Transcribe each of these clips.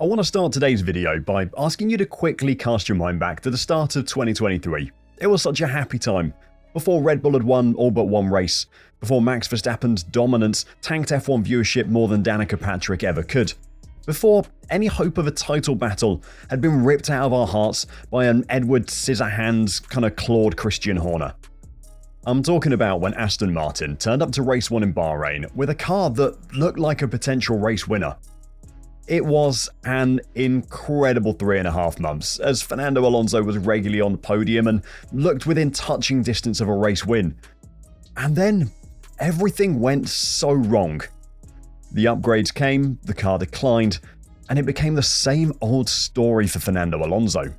I want to start today's video by asking you to quickly cast your mind back to the start of 2023. It was such a happy time. Before Red Bull had won all but one race, before Max Verstappen's dominance tanked F1 viewership more than Danica Patrick ever could, before any hope of a title battle had been ripped out of our hearts by an Edward Scissorhands kind of clawed Christian Horner. I'm talking about when Aston Martin turned up to race 1 in Bahrain with a car that looked like a potential race winner. It was an incredible 3.5 months, as Fernando Alonso was regularly on the podium and looked within touching distance of a race win. And then, everything went so wrong. The upgrades came, the car declined, and it became the same old story for Fernando Alonso.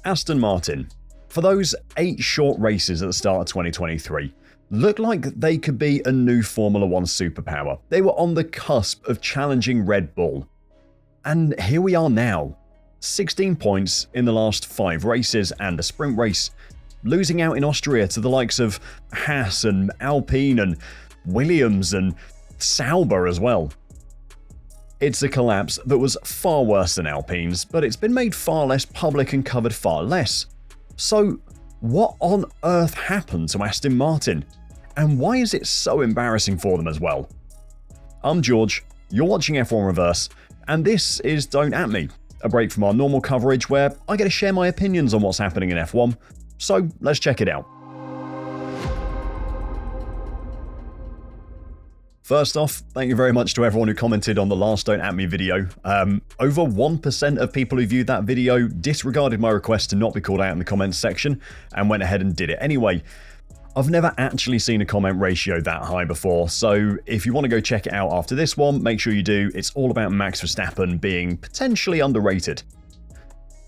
Aston Martin, for those 8 short races at the start of 2023, looked like they could be a new Formula 1 superpower. They were on the cusp of challenging Red Bull. And here we are now, 16 points in the last 5 races and a sprint race, losing out in Austria to the likes of Haas and Alpine and Williams and Sauber as well. It's a collapse that was far worse than Alpine's, but it's been made far less public and covered far less. So, what on earth happened to Aston Martin? And why is it so embarrassing for them as well? I'm George, you're watching F1 Reverse, and this is Don't At Me, a break from our normal coverage where I get to share my opinions on what's happening in F1, so let's check it out. First off, thank you very much to everyone who commented on the last Don't At Me video. Over 1% of people who viewed that video disregarded my request to not be called out in the comments section and went ahead and did it anyway. I've never actually seen a comment ratio that high before, so if you want to go check it out after this one, make sure you do. It's all about Max Verstappen being potentially underrated.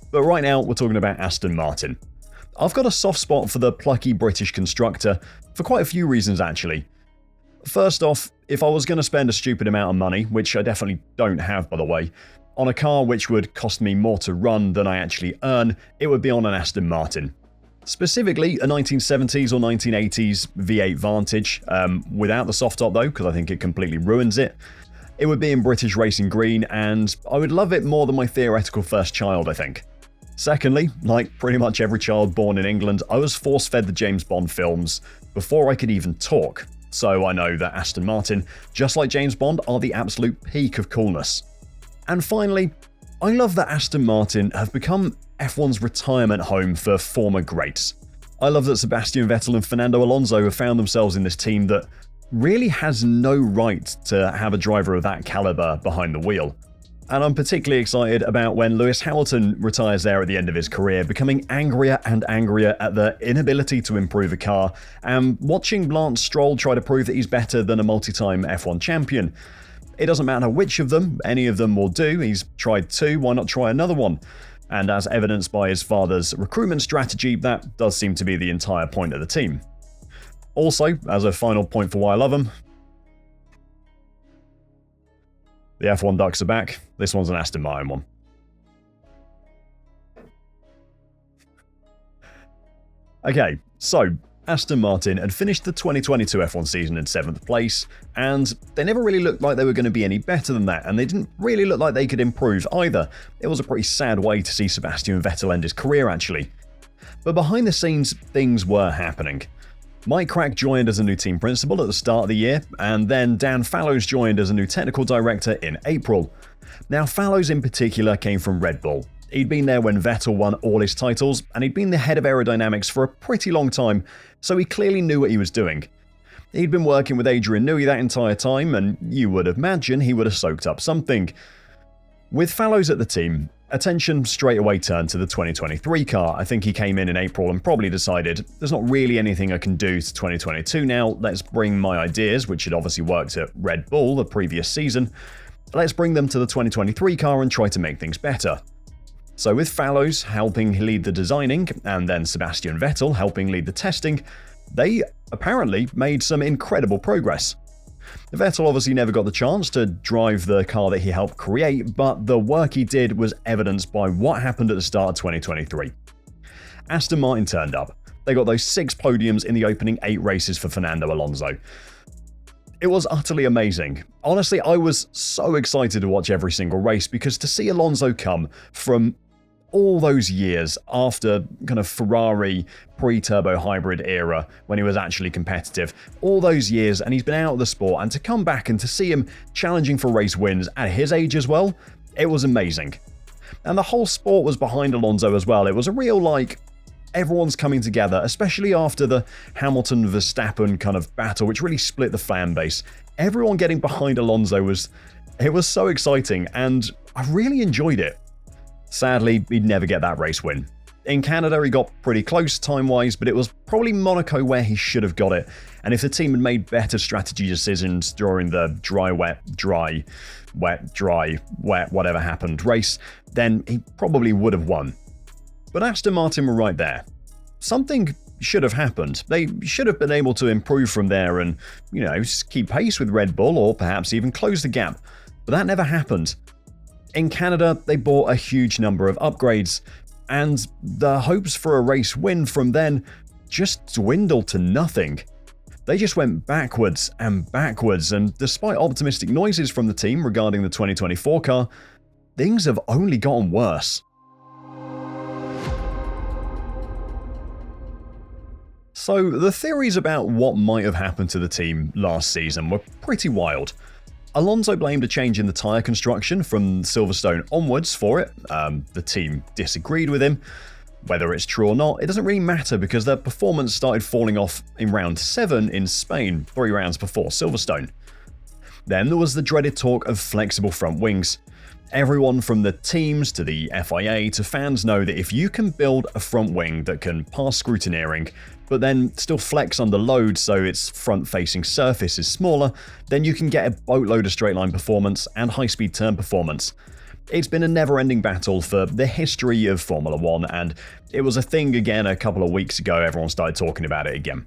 But right now, we're talking about Aston Martin. I've got a soft spot for the plucky British constructor, for quite a few reasons actually. First off, if I was going to spend a stupid amount of money, which I definitely don't have by the way, on a car which would cost me more to run than I actually earn, it would be on an Aston Martin. Specifically, a 1970s or 1980s V8 Vantage, without the soft top though, because I think it completely ruins it. It would be in British racing green, and I would love it more than my theoretical first child, I think. Secondly, like pretty much every child born in England, I was force-fed the James Bond films before I could even talk, so I know that Aston Martin, just like James Bond, are the absolute peak of coolness. And finally, I love that Aston Martin have become F1's retirement home for former greats. I love that Sebastian Vettel and Fernando Alonso have found themselves in this team that really has no right to have a driver of that caliber behind the wheel. And I'm particularly excited about when Lewis Hamilton retires there at the end of his career, becoming angrier and angrier at the inability to improve a car, and watching Lance Stroll try to prove that he's better than a multi-time F1 champion. It doesn't matter which of them, any of them will do. He's tried 2, why not try another one? And as evidenced by his father's recruitment strategy, that does seem to be the entire point of the team. Also, as a final point for why I love him, the F1 Ducks are back. This one's an Aston Martin one. Okay, so Aston Martin had finished the 2022 F1 season in 7th place, and they never really looked like they were going to be any better than that, and they didn't really look like they could improve either. It was a pretty sad way to see Sebastian Vettel end his career actually. But behind the scenes, things were happening. Mike Crack joined as a new team principal at the start of the year, and then Dan Fallows joined as a new technical director in April. Now Fallows in particular came from Red Bull. He'd been there when Vettel won all his titles, and he'd been the head of aerodynamics for a pretty long time, so he clearly knew what he was doing. He'd been working with Adrian Newey that entire time, and you would imagine he would have soaked up something. With Fallows at the team, attention straight away turned to the 2023 car. I think he came in April and probably decided, there's not really anything I can do to 2022 now, let's bring my ideas, which had obviously worked at Red Bull the previous season, let's bring them to the 2023 car and try to make things better. So with Fallows helping lead the designing, and then Sebastian Vettel helping lead the testing, they apparently made some incredible progress. Vettel obviously never got the chance to drive the car that he helped create, but the work he did was evidenced by what happened at the start of 2023. Aston Martin turned up. They got those 6 podiums in the opening 8 races for Fernando Alonso. It was utterly amazing. Honestly, I was so excited to watch every single race because to see Alonso come from all those years after kind of Ferrari pre-turbo hybrid era when he was actually competitive, all those years, and he's been out of the sport, and to come back and to see him challenging for race wins at his age as well, it was amazing. And the whole sport was behind Alonso as well. It was a real, everyone's coming together, especially after the Hamilton-Verstappen kind of battle, which really split the fan base. Everyone getting behind Alonso was so exciting, and I really enjoyed it. Sadly, he'd never get that race win. In Canada, he got pretty close time-wise, but it was probably Monaco where he should have got it, and if the team had made better strategy decisions during the dry, wet, dry, wet, dry, wet, whatever happened race, then he probably would have won. But Aston Martin were right there. Something should have happened. They should have been able to improve from there and, keep pace with Red Bull or perhaps even close the gap. But that never happened. In Canada, they bought a huge number of upgrades, and the hopes for a race win from then just dwindled to nothing. They just went backwards, and despite optimistic noises from the team regarding the 2024 car, things have only gotten worse. So, the theories about what might have happened to the team last season were pretty wild. Alonso blamed a change in the tyre construction from Silverstone onwards for it. The team disagreed with him. Whether it's true or not, it doesn't really matter because their performance started falling off in round 7 in Spain, 3 rounds before Silverstone. Then there was the dreaded talk of flexible front wings. Everyone from the teams to the FIA to fans know that if you can build a front wing that can pass scrutineering, but then still flex under load so its front-facing surface is smaller, then you can get a boatload of straight-line performance and high-speed turn performance. It's been a never-ending battle for the history of Formula 1, and it was a thing again a couple of weeks ago. Everyone started talking about it again.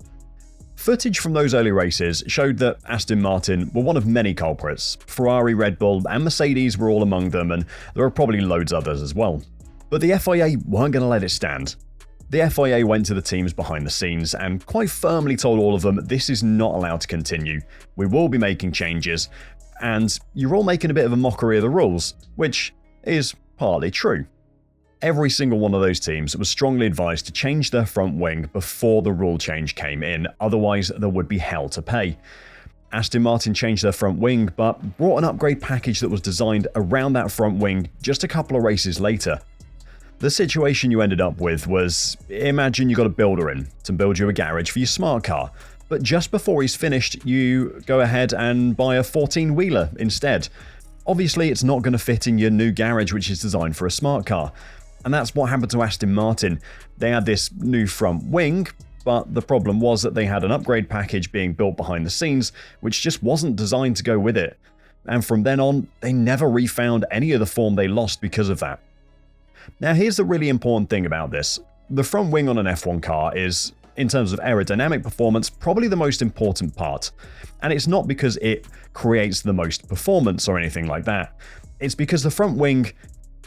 Footage from those early races showed that Aston Martin were one of many culprits. Ferrari, Red Bull, and Mercedes were all among them, and there are probably loads others as well. But the FIA weren't going to let it stand. The FIA went to the teams behind the scenes and quite firmly told all of them this is not allowed to continue. We will be making changes, and you're all making a bit of a mockery of the rules, which is partly true. Every single one of those teams was strongly advised to change their front wing before the rule change came in, otherwise there would be hell to pay. Aston Martin changed their front wing, but brought an upgrade package that was designed around that front wing just a couple of races later. The situation you ended up with was, imagine you got a builder in to build you a garage for your smart car, but just before he's finished, you go ahead and buy a 14-wheeler instead. Obviously, it's not going to fit in your new garage which is designed for a smart car. And that's what happened to Aston Martin. They had this new front wing, but the problem was that they had an upgrade package being built behind the scenes, which just wasn't designed to go with it. And from then on, they never refound any of the form they lost because of that. Now here's the really important thing about this. The front wing on an F1 car is, in terms of aerodynamic performance, probably the most important part. And it's not because it creates the most performance or anything like that. It's because the front wing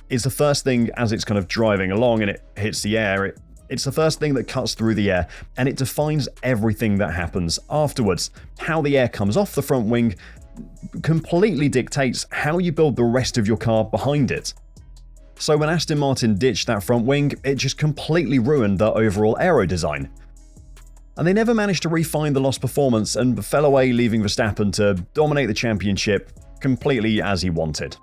is the first thing as it's kind of driving along and it hits the air. It's the first thing that cuts through the air, and it defines everything that happens afterwards. How the air comes off the front wing completely dictates how you build the rest of your car behind it. So when Aston Martin ditched that front wing, it just completely ruined their overall aero design. And they never managed to refine the lost performance and fell away, leaving Verstappen to dominate the championship completely as he wanted.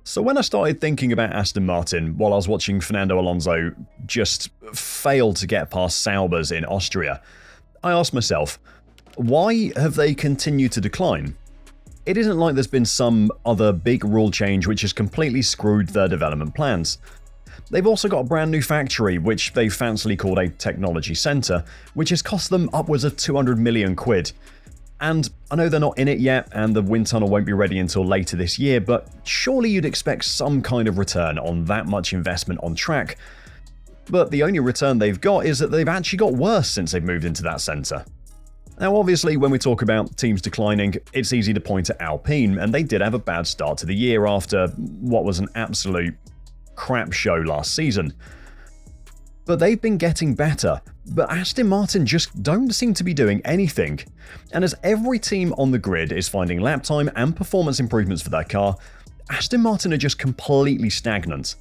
So when I started thinking about Aston Martin while I was watching Fernando Alonso just fail to get past Saubers in Austria, I asked myself, why have they continued to decline? It isn't like there's been some other big rule change which has completely screwed their development plans. They've also got a brand new factory, which they fancily called a technology centre, which has cost them upwards of 200 million quid. And I know they're not in it yet, and the wind tunnel won't be ready until later this year, but surely you'd expect some kind of return on that much investment on track. But the only return they've got is that they've actually got worse since they've moved into that centre. Now obviously when we talk about teams declining, it's easy to point at Alpine, and they did have a bad start to the year after what was an absolute crap show last season. But they've been getting better, but Aston Martin just don't seem to be doing anything. And as every team on the grid is finding lap time and performance improvements for their car, Aston Martin are just completely stagnant.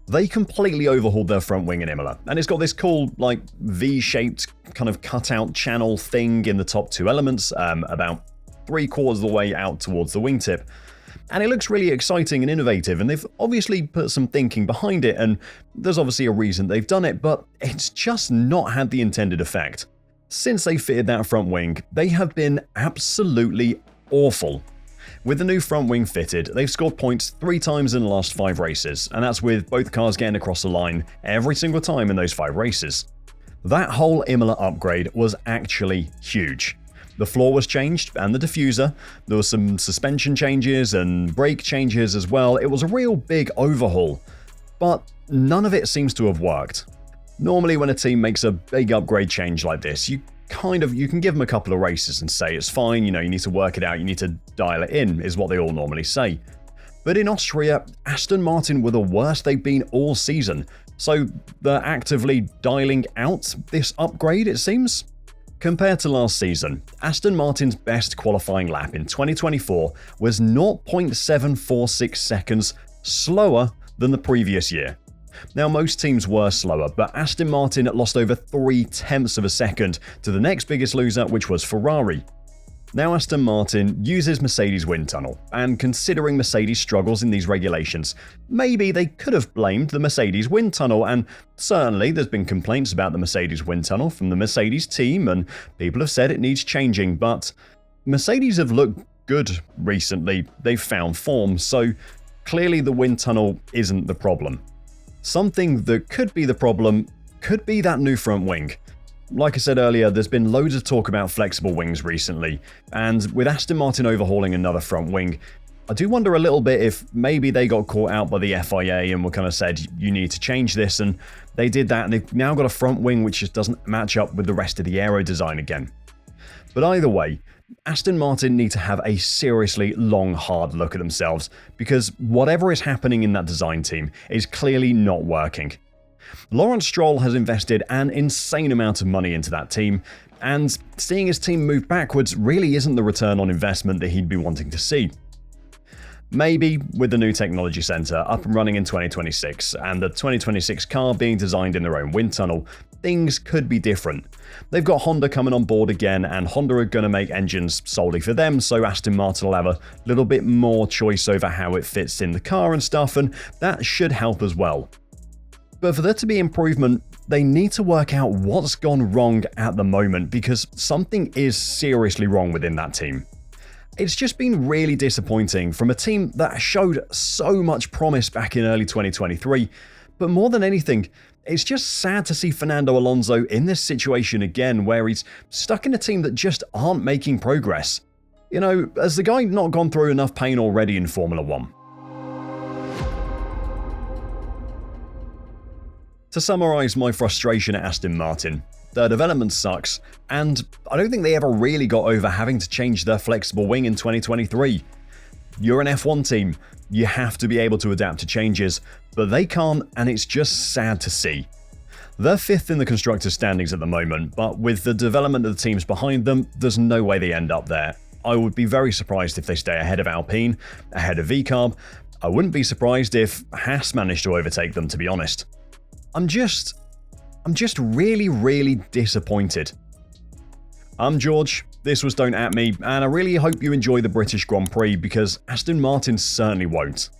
They completely overhauled their front wing in Imola, and it's got this cool, like, V-shaped kind of cutout channel thing in the top two elements, about 3/4 of the way out towards the wingtip. And it looks really exciting and innovative, and they've obviously put some thinking behind it, and there's obviously a reason they've done it, but it's just not had the intended effect. Since they fitted that front wing, they have been absolutely awful. With the new front wing fitted, they've scored points 3 times in the last 5 races, and that's with both cars getting across the line every single time in those 5 races. That whole Imola upgrade was actually huge. The floor was changed and the diffuser, there were some suspension changes and brake changes as well. It was a real big overhaul, but none of it seems to have worked. Normally when a team makes a big upgrade change like this, you can give them a couple of races and say it's fine, you need to work it out, you need to dial it in, is what they all normally say. But in Austria, Aston Martin were the worst they've been all season, so they're actively dialing out this upgrade, it seems. Compared to last season, Aston Martin's best qualifying lap in 2024 was 0.746 seconds slower than the previous year. Now, most teams were slower, but Aston Martin lost over 0.3 of a second to the next biggest loser, which was Ferrari. Now Aston Martin uses Mercedes wind tunnel, and considering Mercedes struggles in these regulations, maybe they could have blamed the Mercedes wind tunnel, and certainly there's been complaints about the Mercedes wind tunnel from the Mercedes team, and people have said it needs changing, but Mercedes have looked good recently, they've found form, so clearly the wind tunnel isn't the problem. Something that could be the problem could be that new front wing. Like I said earlier, there's been loads of talk about flexible wings recently, and with Aston Martin overhauling another front wing, I do wonder a little bit if maybe they got caught out by the FIA and were kind of said, you need to change this, and they did that, and they've now got a front wing which just doesn't match up with the rest of the aero design again. But either way, Aston Martin need to have a seriously long, hard look at themselves, because whatever is happening in that design team is clearly not working. Lawrence Stroll has invested an insane amount of money into that team, and seeing his team move backwards really isn't the return on investment that he'd be wanting to see. Maybe with the new technology center up and running in 2026, and the 2026 car being designed in their own wind tunnel, things could be different. They've got Honda coming on board again, and Honda are going to make engines solely for them, so Aston Martin will have a little bit more choice over how it fits in the car and stuff, and that should help as well. But for there to be improvement, they need to work out what's gone wrong at the moment, because something is seriously wrong within that team. It's just been really disappointing from a team that showed so much promise back in early 2023, but more than anything, it's just sad to see Fernando Alonso in this situation again, where he's stuck in a team that just aren't making progress. Has the guy not gone through enough pain already in Formula 1? To summarise my frustration at Aston Martin, their development sucks, and I don't think they ever really got over having to change their flexible wing in 2023. You're an F1 team, you have to be able to adapt to changes, but they can't, and it's just sad to see. They're 5th in the constructors' standings at the moment, but with the development of the teams behind them, there's no way they end up there. I would be very surprised if they stay ahead of Alpine, ahead of VCarb. I wouldn't be surprised if Haas managed to overtake them, to be honest. I'm just really, really disappointed. I'm George, this was Don't At Me, and I really hope you enjoy the British Grand Prix, because Aston Martin certainly won't.